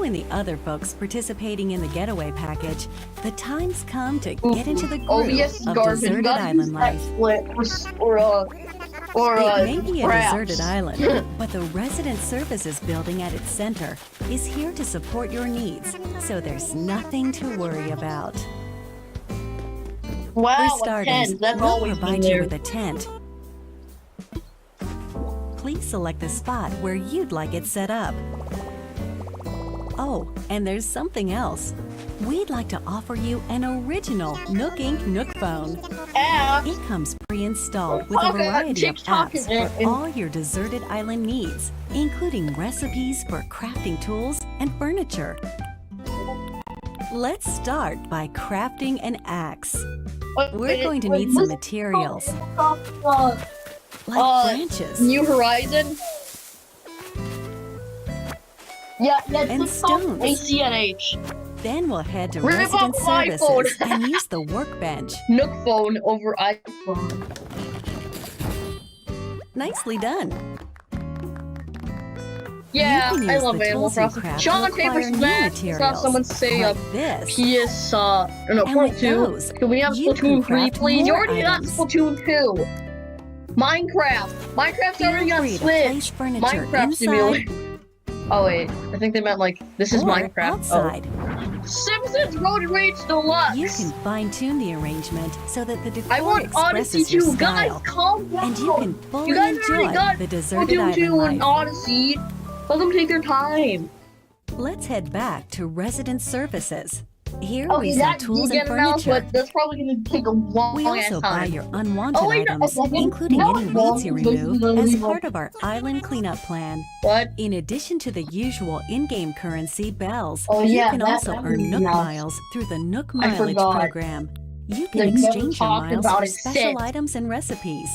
and the other folks participating in the getaway package, the time's come to get into the groove OBS is of garbage. You deserted gotta use island life. XSplit or It may be a Crafts. deserted island, but the Resident Services building at its center is here to support your needs, so there's nothing to worry about. For Wow, a starters, tent. That's we'll always provide been you there. with a tent. Please select the spot where you'd like it set up. Oh, and there's something else. We'd like to offer you an original Nook Inc. Nook phone. It comes pre-installed with a Okay, variety of TikTok apps is for all your deserted island needs, including recipes for crafting tools and furniture. Let's start by crafting an axe. We're going to need some materials, like branches New Horizon. Yeah, and stones. ACNH. Then we'll head to Rip Resident off my phone. Services and use the workbench. Nook phone over iPhone. Nicely done. Yeah, You can I use love the Animal tools you Crossing. craft Sean to Paper acquire new Smash. Saw materials, someone say like this. PS no, And Part with 2. those, Can we have you Splatoon can 3, craft please? You more already got items. Splatoon 2. Minecraft. Minecraft's already Feel on free to place Switch. furniture Minecraft inside Simulator. Oh wait, I think they meant like this is or Minecraft. outside. Oh. Simpsons Road Rage Deluxe. You can fine-tune the arrangement so that the I decor want Odyssey expresses your 2. Guys, style, calm down. and you can fully You guys already enjoy got the deserted Splatoon 2 island and life. Odyssey. Let them take their time. Let's head back to Resident Services. Here Okay, we sell that tools did and get announced, furniture. but that's probably gonna take a long We ass also buy time. your unwanted Oh, wait, items, okay. including No, any no, weeds you this is remove, gonna as be part of our island cleanup plan. What? In addition to the usual in-game currency, bells, Oh, you yeah, can that- also that earn was Nook announced. miles through the Nook I Mileage forgot. program. You can They've never exchange your talked miles about for it special since. items and recipes.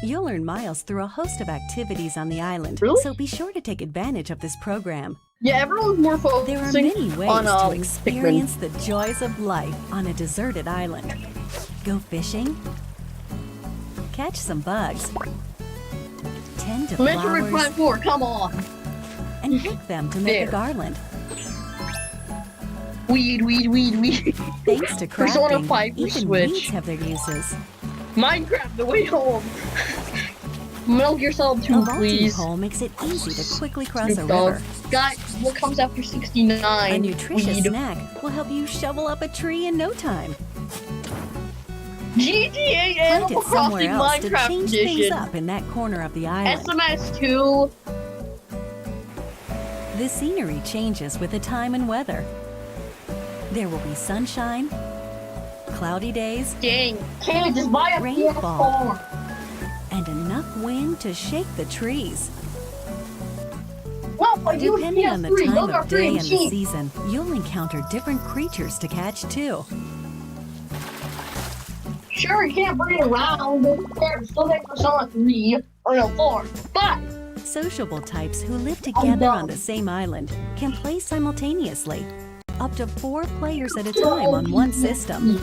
You'll earn miles through a host of activities on the island, Really? so be sure to take advantage of this program. Yeah, everyone's more There are focusing many ways on to Pikmin. experience the joys of life on a deserted island. Go fishing, catch some bugs, tend to Metroid flowers, Prime 4, come on. and pick them to make There. a garland. Weed. Thanks to Persona crafting, 5 for even Switch. weeds have their uses. Minecraft, the way home. Metal Gear Solid A 2, vaulting please. pole makes it easy to quickly cross a Snoop Dogg. river. Guys, what comes after 69? A nutritious Weed. snack will help you shovel up a tree in no time. GTA Plant Animal it somewhere Crossing else to Minecraft change things Edition. up in that corner of the island. SMS 2. The scenery changes with the time and weather. There will be sunshine, cloudy days, Dang, can't just buy a Rainfall. PS4. and enough wind to shake the trees. Well, but you Depending on the PS3, time those are of day pretty and the cheap. season, you'll encounter different creatures to catch too. Sure, you can't bring it around. There's still like Persona 3, or no, 4. But, Sociable types who live together done. on the same island can play simultaneously, up to 4 players at a time on one system.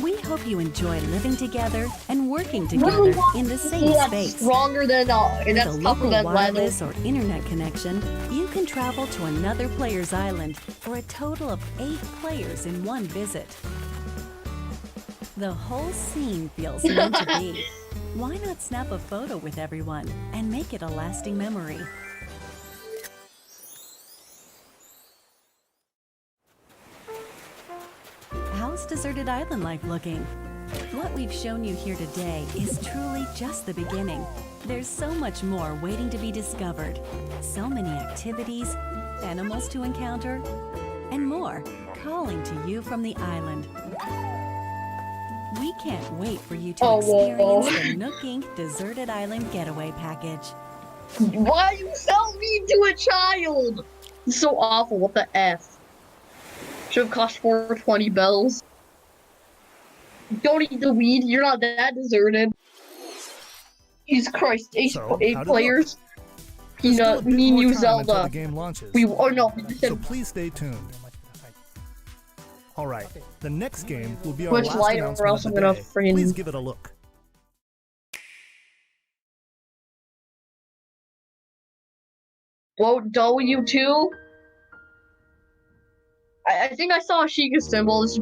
We hope you enjoy living together and working together in the same that's space. stronger than, and With that's a tougher local than wireless Level. or internet connection, you can travel to another player's island for a total of 8 players in one visit. The whole scene feels meant to be. Why not snap a photo with everyone and make it a lasting memory? How's deserted island life looking? What we've shown you here today is truly just the beginning. There's so much more waiting to be discovered. So many activities, animals to encounter, and more calling to you from the island. We can't wait for you to Oh, whoa. experience the Nook Inc. Deserted Island Getaway Package. Why you sell me to a child? It's so awful. What the F? Should have cost 420 bells. Don't eat the weed. You're not that deserted. Jesus Christ. Eight, So, eight how'd it players. There's still a Peanut, bit me, more New time until Zelda. the game launches. We So said please stay tuned. All right, the next game will be our Switch last light or announcement else of I'm the gonna day. friggin- Please give it a look. Vote W2. I think I saw a Sheikah symbol. This is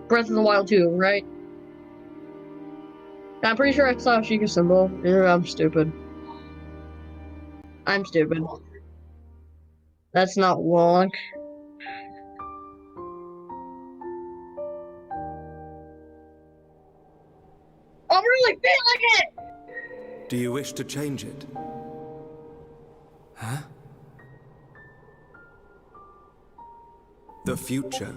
Breath of the Wild 2, right? I'm pretty sure I saw a Sheikah symbol. Yeah, I'm stupid. I'm stupid. That's not Wonk. I'm really feeling it! Do you wish to change it? Huh? The future.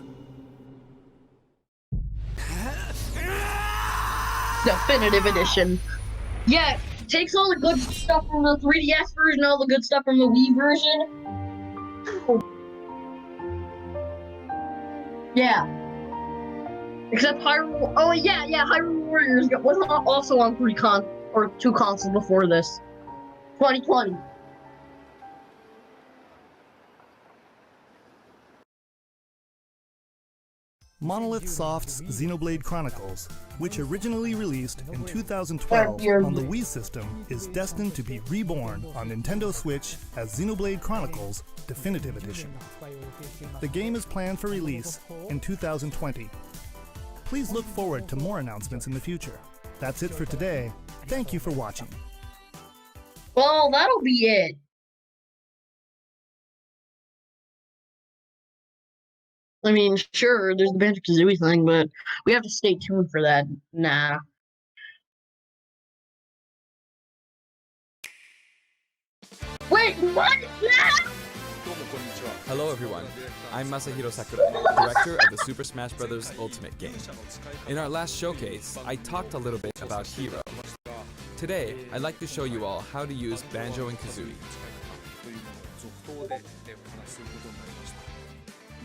Definitive edition. Yeah, takes all the good stuff from the 3DS version, all the good stuff from the Wii version. Yeah. Except Hyrule. Oh yeah, Hyrule Warriors was also on two consoles before this. 2020. Monolith Soft's Xenoblade Chronicles, which originally released in 2012 on the Wii system, is destined to be reborn on Nintendo Switch as Xenoblade Chronicles Definitive Edition. The game is planned for release in 2020. Please look forward to more announcements in the future. That's it for today. Thank you for watching. Well, that'll be it. I mean, sure, there's the Banjo-Kazooie thing, but we have to stay tuned for that. Nah. Wait, what is that? Hello everyone, I'm Masahiro Sakura, director of the Super Smash Bros. Ultimate game. In our last showcase, I talked a little bit about Hero. Today, I'd like to show you all how to use Banjo and Kazooie.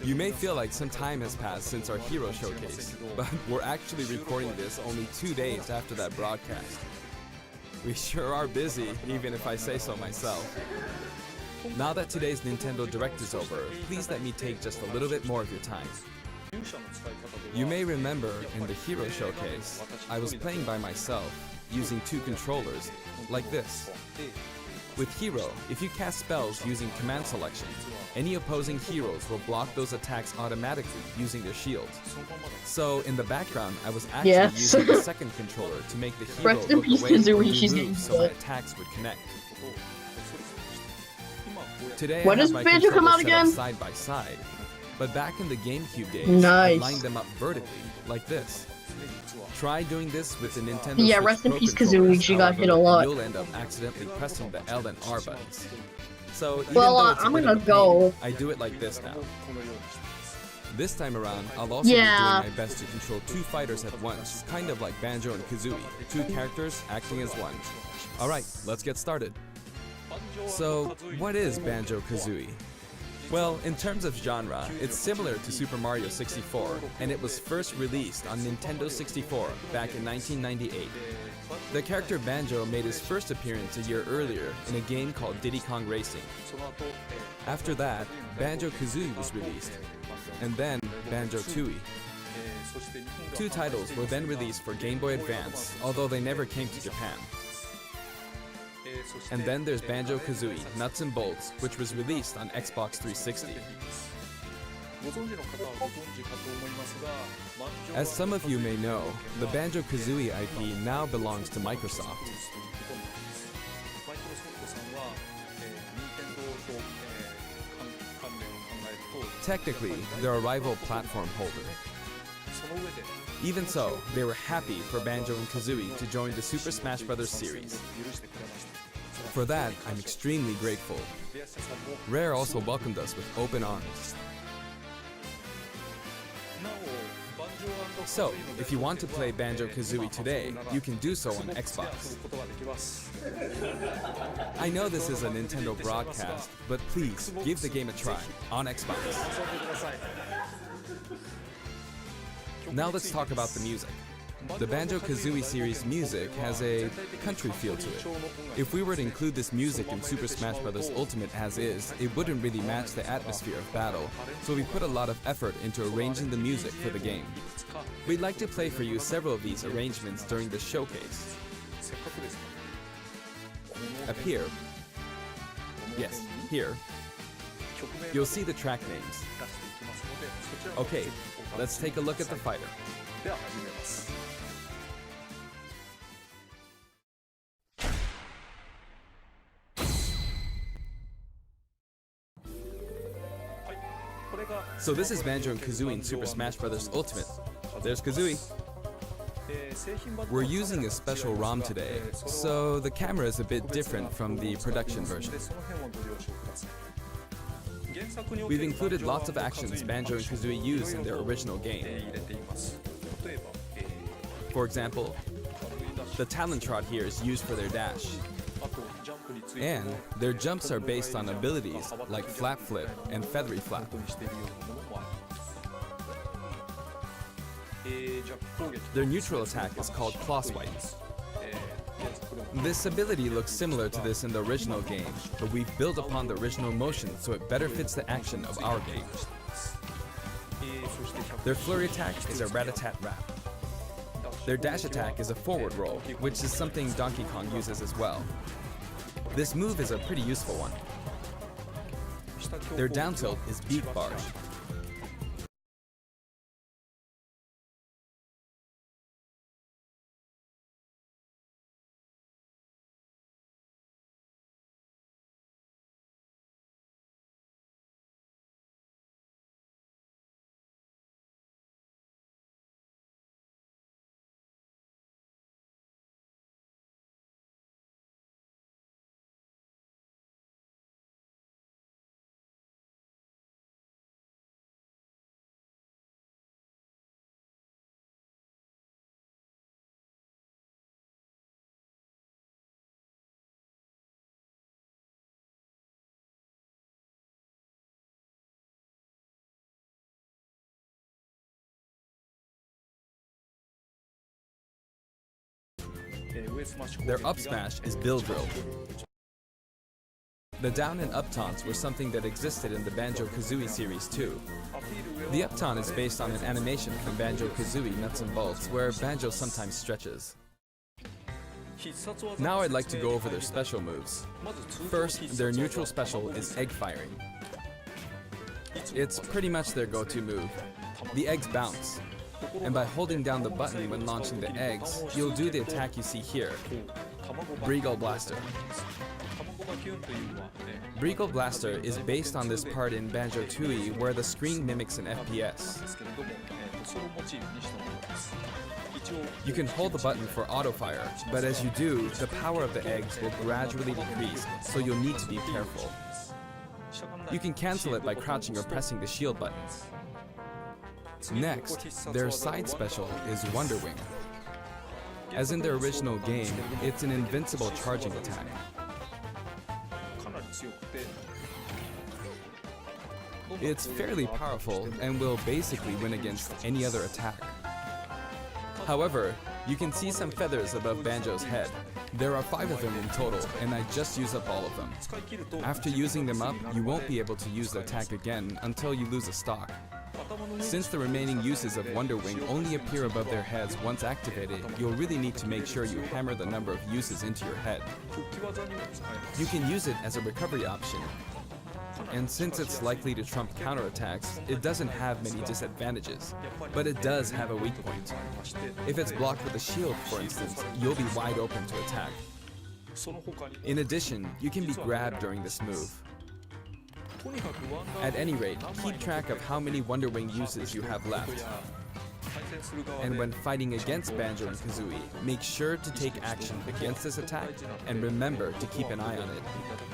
You may feel like some time has passed since our Hero showcase, but we're actually recording this only 2 days after that broadcast. We sure are busy, even if I say so myself. Now that today's Nintendo Direct is over, please let me take just a little bit more of your time. You may remember in the Hero showcase, I was playing by myself, using 2 controllers, like this. With Hero, if you cast spells using command selection, any opposing heroes will block those attacks automatically using their shields. So in the background, I was actually using the second controller to make the hero Rest in look peace, away from Kazooie, new she's moves so getting my good. attacks would connect. Today When I have does my Banjo come controllers out set up again? side by side, but back in the GameCube days, Nice. I lined them up vertically, like this. Try doing this with the Nintendo Yeah, Switch rest in Pro peace, controllers, Kazooie, she got however, hit a lot. You'll end up accidentally pressing the L and R buttons. So even Well, though it's a I'm bit gonna of a go. pain, I do it like this now. This time around, I'll also Yeah. be doing my best to control 2 fighters at once, kind of like Banjo and Kazooie, 2 characters acting as one. Alright, let's get started. So, what is Banjo-Kazooie? Well, in terms of genre, it's similar to Super Mario 64, and it was first released on Nintendo 64 back in 1998. The character Banjo made his first appearance a year earlier in a game called Diddy Kong Racing. After that, Banjo-Kazooie was released, and then Banjo-Tooie. 2 titles were then released for Game Boy Advance, although they never came to Japan. And then there's Banjo-Kazooie Nuts and Bolts, which was released on Xbox 360. As some of you may know, the Banjo-Kazooie IP now belongs to Microsoft. Technically, they're a rival platform holder. Even so, they were happy for Banjo and Kazooie to join the Super Smash Bros. Series. For that, I'm extremely grateful. Rare also welcomed us with open arms. So, if you want to play Banjo-Kazooie today, you can do so on Xbox. I know this is a Nintendo broadcast, but please, give the game a try on Xbox. Now let's talk about the music. The Banjo-Kazooie series music has a country feel to it. If we were to include this music in Super Smash Bros. Ultimate as is, it wouldn't really match the atmosphere of battle, so we put a lot of effort into arranging the music for the game. We'd like to play for you several of these arrangements during the showcase. Up here, yes, here, you'll see the track names. Okay, let's take a look at the fighter. では始めます。 So this is Banjo and Kazooie in Super Smash Bros. Ultimate. There's Kazooie. We're using a special ROM today, so the camera is a bit different from the production version. We've included lots of actions Banjo and Kazooie use in their original game. For example, the Talon Trot here is used for their dash. And their jumps are based on abilities like Flap Flip and Feathery Flap. Their neutral attack is called Claw Swipe. This ability looks similar to this in the original game, but we've built upon the original motion so it better fits the action of our game. Their flurry attack is a rat-a-tat-rap. Their dash attack is a forward roll, which is something Donkey Kong uses as well. This move is a pretty useful one. Their down tilt is Beat Barge. Their up smash is Bill Drill. The down and up taunts were something that existed in the Banjo-Kazooie series too. The up taunt is based on an animation from Banjo-Kazooie Nuts and Bolts where Banjo sometimes stretches. Now I'd like to go over their special moves. First, their neutral special is Egg Firing. It's pretty much their go-to move. The eggs bounce, and by holding down the button when launching the eggs, you'll do the attack you see here, Breagle Blaster. Breagle Blaster is based on this part in Banjo-Tooie where the screen mimics an FPS. You can hold the button for auto-fire, but as you do, the power of the eggs will gradually decrease, so you'll need to be careful. You can cancel it by crouching or pressing the shield button. Next, their side special is Wonder Wing. As in their original game, it's an invincible charging attack. It's fairly powerful and will basically win against any other attack. However, you can see some feathers above Banjo's head. There are 5 of them in total, and I just used up all of them. After using them up, you won't be able to use the attack again until you lose a stock. Since the remaining uses of Wonder Wing only appear above their heads once activated, you'll really need to make sure you hammer the number of uses into your head. You can use it as a recovery option, and since it's likely to trump counterattacks, it doesn't have many disadvantages, but it does have a weak point. If it's blocked with a shield, for instance, you'll be wide open to attack. In addition, you can be grabbed during this move. At any rate, keep track of how many Wonder Wing uses you have left. And when fighting against Banjo and Kazooie, make sure to take action against this attack and remember to keep an eye on it.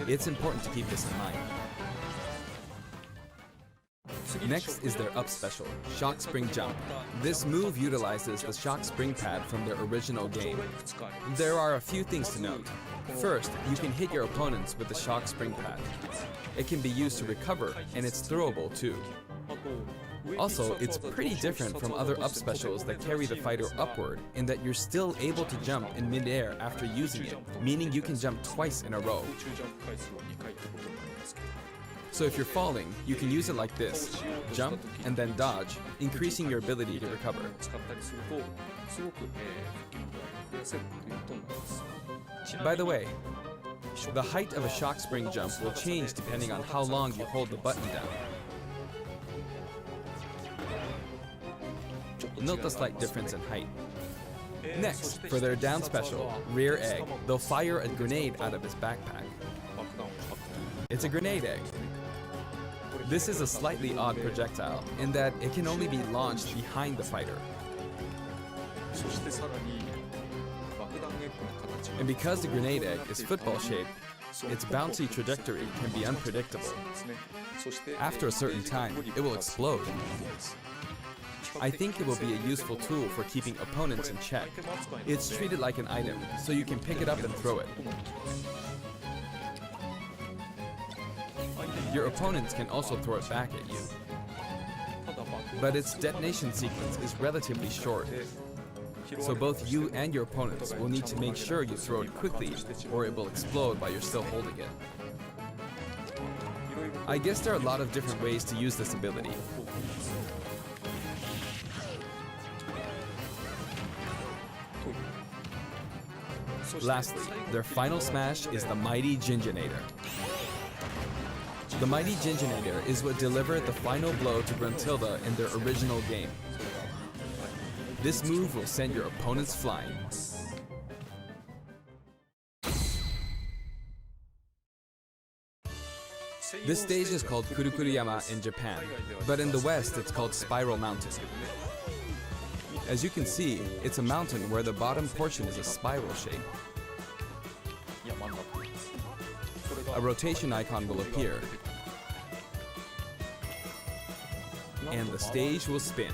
It's important to keep this in mind. Next is their up special, Shock Spring Jump. This move utilizes the Shock Spring pad from their original game. There are a few things to note. First, you can hit your opponents with the Shock Spring pad. It can be used to recover, and it's throwable too. Also, it's pretty different from other up specials that carry the fighter upward in that you're still able to jump in midair after using it, meaning you can jump twice in a row. So if you're falling, you can use it like this, jump and then dodge, increasing your ability to recover. By the way, the height of a Shock Spring jump will change depending on how long you hold the button down. note the slight difference in height. Next, for their down special, Rear Egg, they'll fire a grenade out of his backpack. It's a grenade egg. This is a slightly odd projectile in that it can only be launched behind the fighter. And because the grenade egg is football-shaped, its bouncy trajectory can be unpredictable. After a certain time, it will explode. I think it will be a useful tool for keeping opponents in check. It's treated like an item, so you can pick it up and throw it. Your opponents can also throw it back at you. But its detonation sequence is relatively short, so both you and your opponents will need to make sure you throw it quickly or it will explode while you're still holding it. I guess there are a lot of different ways to use this ability. Lastly, their final smash is the Mighty Ginjinator. The Mighty Ginjinator is what delivered the final blow to Gruntilda in their original game. This move will send your opponents flying. This stage is called Kurukuruyama in Japan, but in the West it's called Spiral Mountain. As you can see, it's a mountain where the bottom portion is a spiral shape. A rotation icon will appear, and the stage will spin.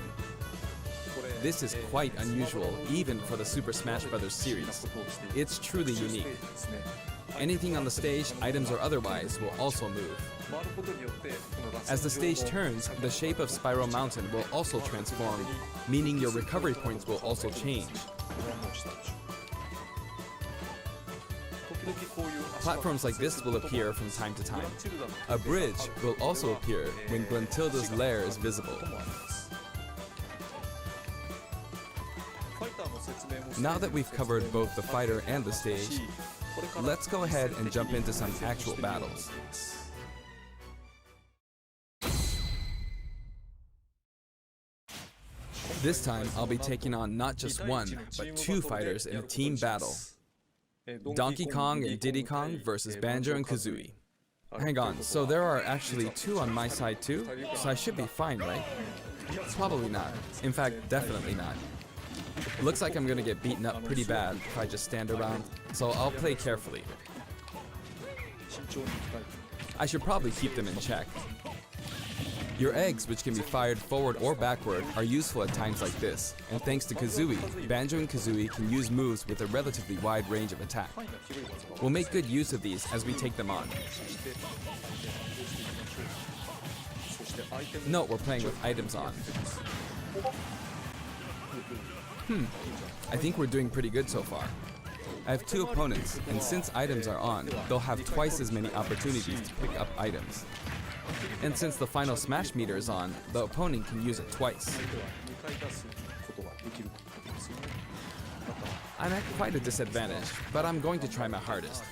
This is quite unusual, even for the Super Smash Bros. Series. It's truly unique. Anything on the stage, items or otherwise, will also move. As the stage turns, the shape of Spiral Mountain will also transform, meaning your recovery points will also change. Platforms like this will appear from time to time. A bridge will also appear when Gruntilda's lair is visible. Now that we've covered both the fighter and the stage, let's go ahead and jump into some actual battles. This time, I'll be taking on not just one, but two fighters in a team battle. Donkey Kong and Diddy Kong versus Banjo and Kazooie. Hang on, so there are actually two on my side too? So I should be fine, right? Probably not. In fact, definitely not. Looks like I'm gonna get beaten up pretty bad if I just stand around, so I'll play carefully. I should probably keep them in check. Your eggs, which can be fired forward or backward, are useful at times like this, and thanks to Kazooie, Banjo and Kazooie can use moves with a relatively wide range of attack. We'll make good use of these as we take them on. Note we're playing with items on. I think we're doing pretty good so far. I have two opponents, and since items are on, they'll have twice as many opportunities to pick up items. And since the final smash meter is on, the opponent can use it twice. I'm at quite a disadvantage, but I'm going to try my hardest.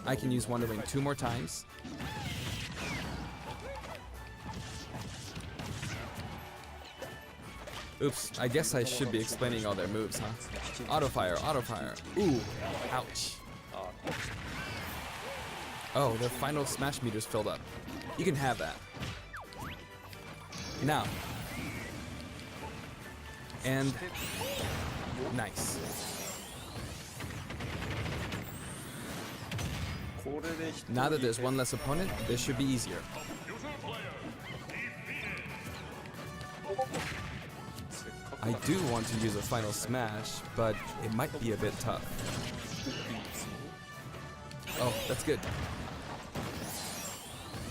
I can use Wonder Wing 2 more times. Oops, I guess I should be explaining all their moves, huh? Auto fire, auto fire. Ooh, ouch. Oh, their final smash meter's filled up. You can have that. Now. And nice. Now that there's one less opponent, this should be easier. I do want to use a final smash, but it might be a bit tough. Oh, that's good.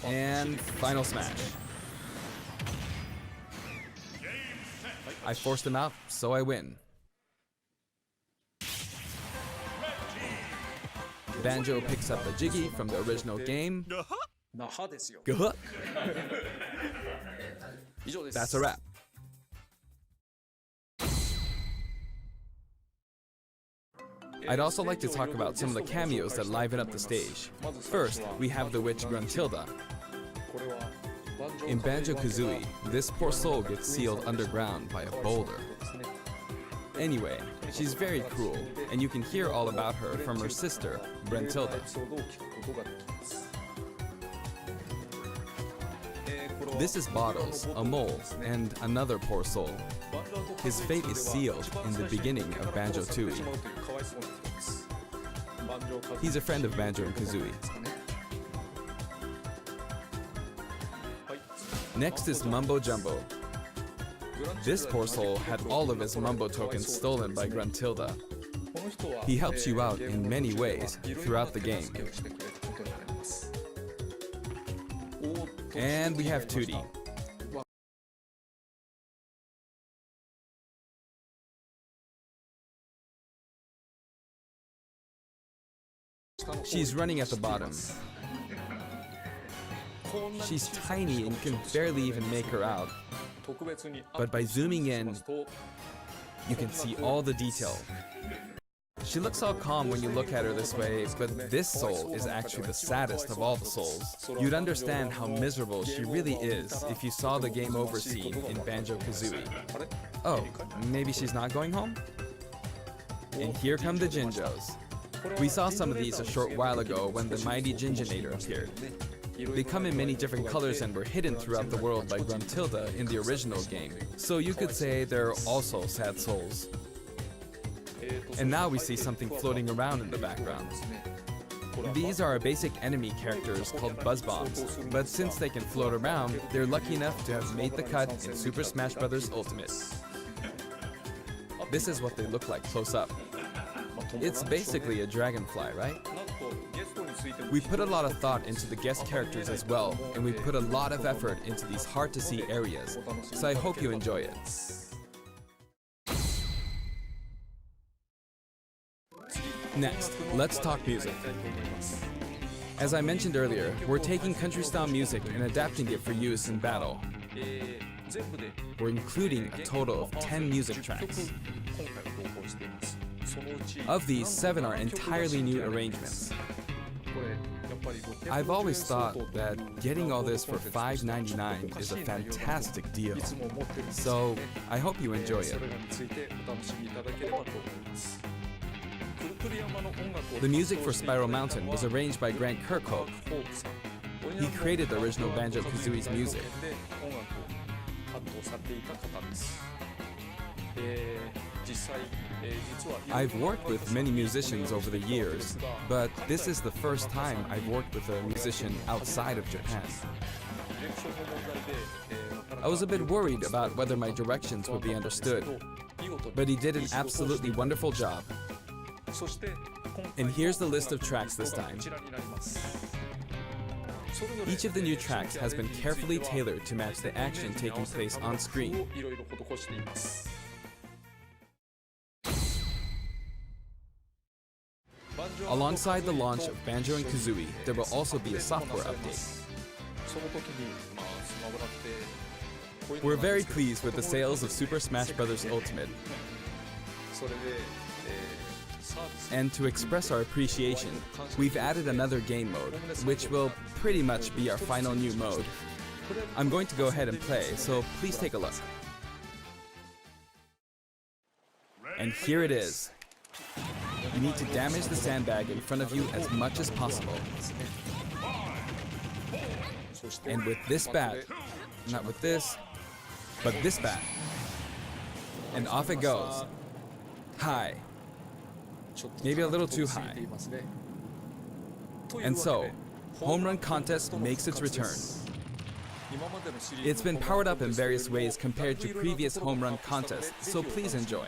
And final smash. I forced him out, so I win. Banjo picks up the Jiggy from the original game. Gah! That's a wrap. I'd also like to talk about some of the cameos that liven up the stage. First, we have the witch Gruntilda. In Banjo-Kazooie, this poor soul gets sealed underground by a boulder. Anyway, she's very cruel, and you can hear all about her from her sister, Brentilda. This is Bottles, a mole, and another poor soul. His fate is sealed in the beginning of Banjo-Tooie. He's a friend of Banjo and Kazooie. Next is Mumbo Jumbo. This poor soul had all of his Mumbo tokens stolen by Gruntilda. He helps you out in many ways throughout the game. And we have Tootie. She's running at the bottom. She's tiny and you can barely even make her out. But by zooming in, you can see all the detail. She looks all calm when you look at her this way, but this soul is actually the saddest of all the souls. You'd understand how miserable she really is if you saw the game over scene in Banjo-Kazooie. Oh, maybe she's not going home? And here come the Jinjos. We saw some of these a short while ago when the mighty Jinjonator appeared. They come in many different colors and were hidden throughout the world by Gruntilda in the original game, so you could say they're also sad souls. And now we see something floating around in the background. These are our basic enemy characters called Buzz Bombs, but since they can float around, they're lucky enough to have made the cut in Super Smash Bros. Ultimate. This is what they look like close up. It's basically a dragonfly, right? We put a lot of thought into the guest characters as well, and we put a lot of effort into these hard-to-see areas, so I hope you enjoy it. Next, let's talk music. As I mentioned earlier, we're taking country-style music and adapting it for use in battle. We're including a total of 10 music tracks. Of these, 7 are entirely new arrangements. I've always thought that getting all this for $5.99 is a fantastic deal. So, I hope you enjoy it. The music for Spiral Mountain was arranged by Grant Kirkhope. He created the original Banjo-Kazooie's music. I've worked with many musicians over the years, but this is the first time I've worked with a musician outside of Japan. I was a bit worried about whether my directions would be understood, but he did an absolutely wonderful job. And here's the list of tracks this time. Each of the new tracks has been carefully tailored to match the action taking place on screen. Alongside the launch of Banjo and Kazooie, there will also be a software update. We're very pleased with the sales of Super Smash Bros. Ultimate. And to express our appreciation, we've added another game mode, which will pretty much be our final new mode. I'm going to go ahead and play, so please take a look. And here it is. You need to damage the sandbag in front of you as much as possible. And with this bat, not with this, but this bat. And off it goes. High. Maybe a little too high. And so, Home Run Contest makes its return. It's been powered up in various ways compared to previous Home Run Contests, so please enjoy.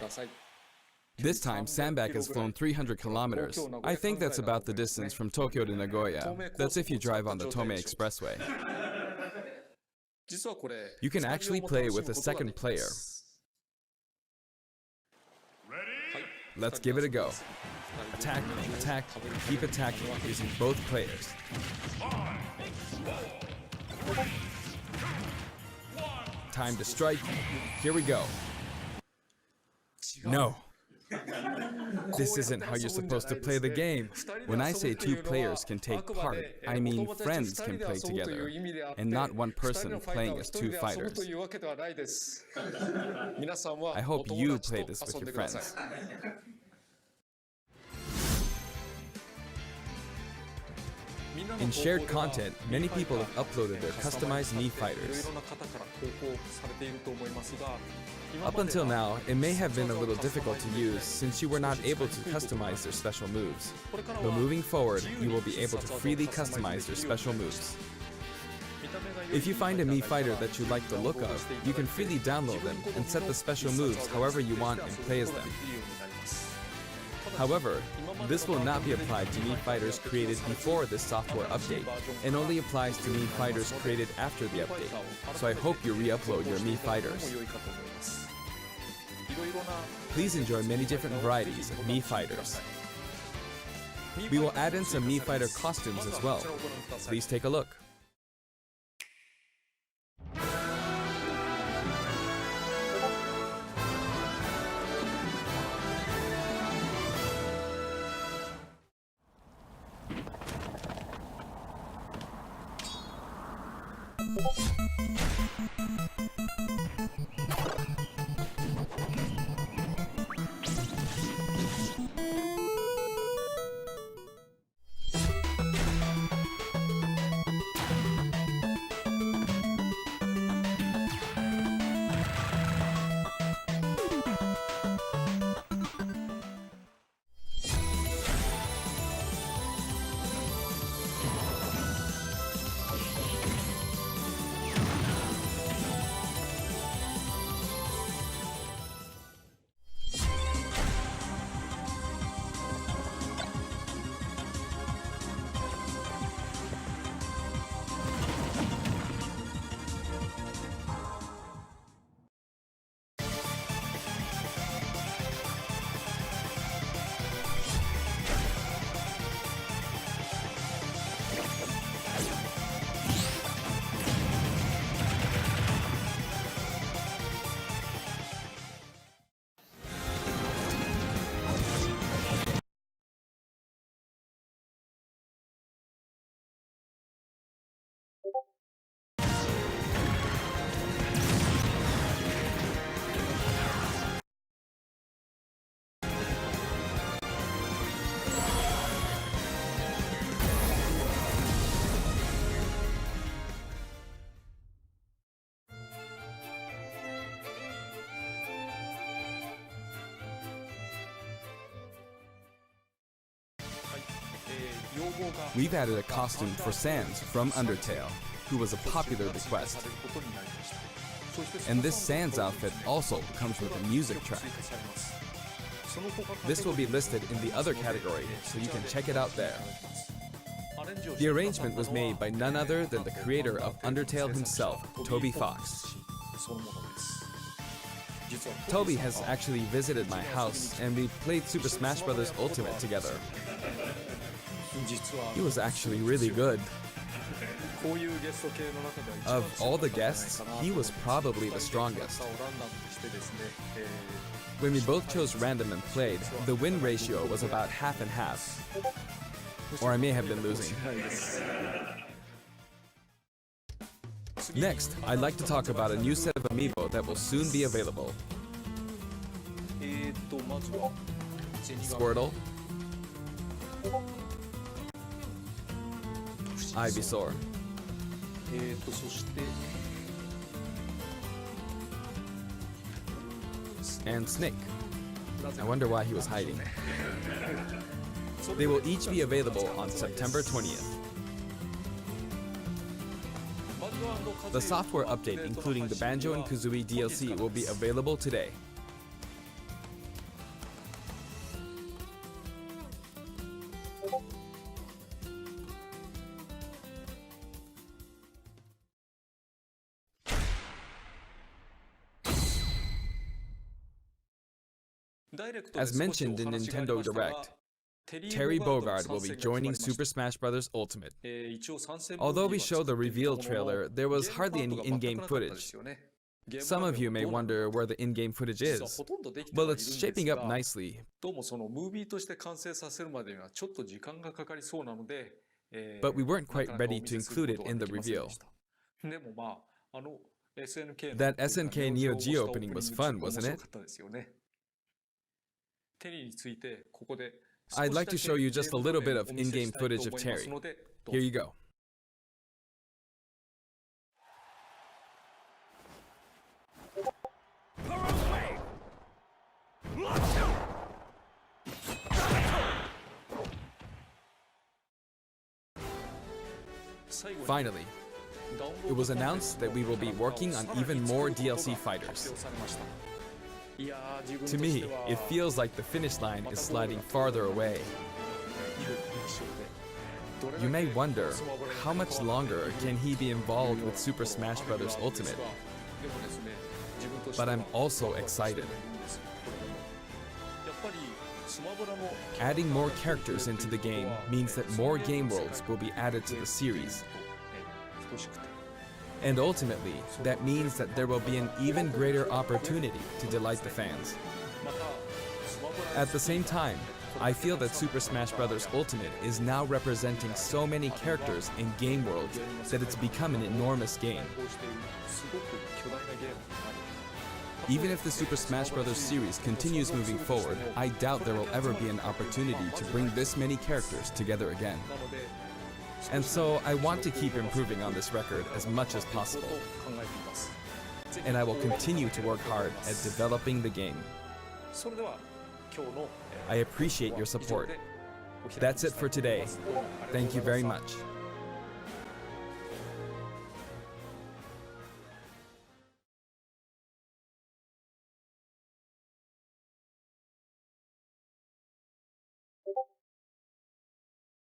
This time, Sandbag has flown 300 kilometers. I think that's about the distance from Tokyo to Nagoya. That's if you drive on the Tomei Expressway. You can actually play with a second player. Let's give it a go. Attack, attack, keep attacking using both players. Time to strike. Here we go. No. This isn't how you're supposed to play the game. When I say two players can take part, I mean friends can play together, and not one person playing as two fighters. I hope you play this with your friends. In shared content, many people have uploaded their customized Mii fighters. Up until now, it may have been a little difficult to use since you were not able to customize their special moves. But moving forward, you will be able to freely customize their special moves. If you find a Mii fighter that you like the look of, you can freely download them and set the special moves however you want and play as them. However, this will not be applied to Mii fighters created before this software update, and only applies to Mii fighters created after the update, so I hope you re-upload your Mii fighters. Please enjoy many different varieties of Mii fighters. We will add in some Mii fighter costumes as well. Please take a look. We've added a costume for Sans from Undertale, who was a popular request. And this Sans outfit also comes with a music track. This will be listed in the other category, so you can check it out there. The arrangement was made by none other than the creator of Undertale himself, Toby Fox. Toby has actually visited my house, and we played Super Smash Bros. Ultimate together. He was actually really good. Of all the guests, he was probably the strongest. When we both chose random and played, the win ratio was about half and half. Or I may have been losing. Next, I'd like to talk about a new set of amiibo that will soon be available. Squirtle, Ivysaur, and Snake. I wonder why he was hiding. They will each be available on September 20th. The software update, including the Banjo and Kazooie DLC, will be available today. As mentioned in Nintendo Direct, Terry Bogard will be joining Super Smash Bros. Ultimate. Although we showed the reveal trailer, there was hardly any in-game footage. Some of you may wonder where the in-game footage is. Well, it's shaping up nicely, どうもそのムービーとして完成させるまでにはちょっと時間がかかりそうなので、but we weren't quite ready to include it in the reveal. でもまあSNK That SNK Neo Geo opening was fun, wasn't it? テリーについてここで I'd like to show you just a little bit of in-game footage of Terry. Here you go. Finally, it was announced that we will be working on even more DLC fighters. To me, it feels like the finish line is sliding farther away. You may wonder, how much longer can he be involved with Super Smash Bros. Ultimate? But I'm also excited. Adding more characters into the game means that more game worlds will be added to the series. And ultimately, that means that there will be an even greater opportunity to delight the fans. At the same time, I feel that Super Smash Bros. Ultimate is now representing so many characters in game worlds that it's become an enormous game. Even if the Super Smash Bros. Series continues moving forward, I doubt there will ever be an opportunity to bring this many characters together again. And so I want to keep improving on this record as much as possible. And I will continue to work hard at developing the game. I appreciate your support. That's it for today. Thank you very much.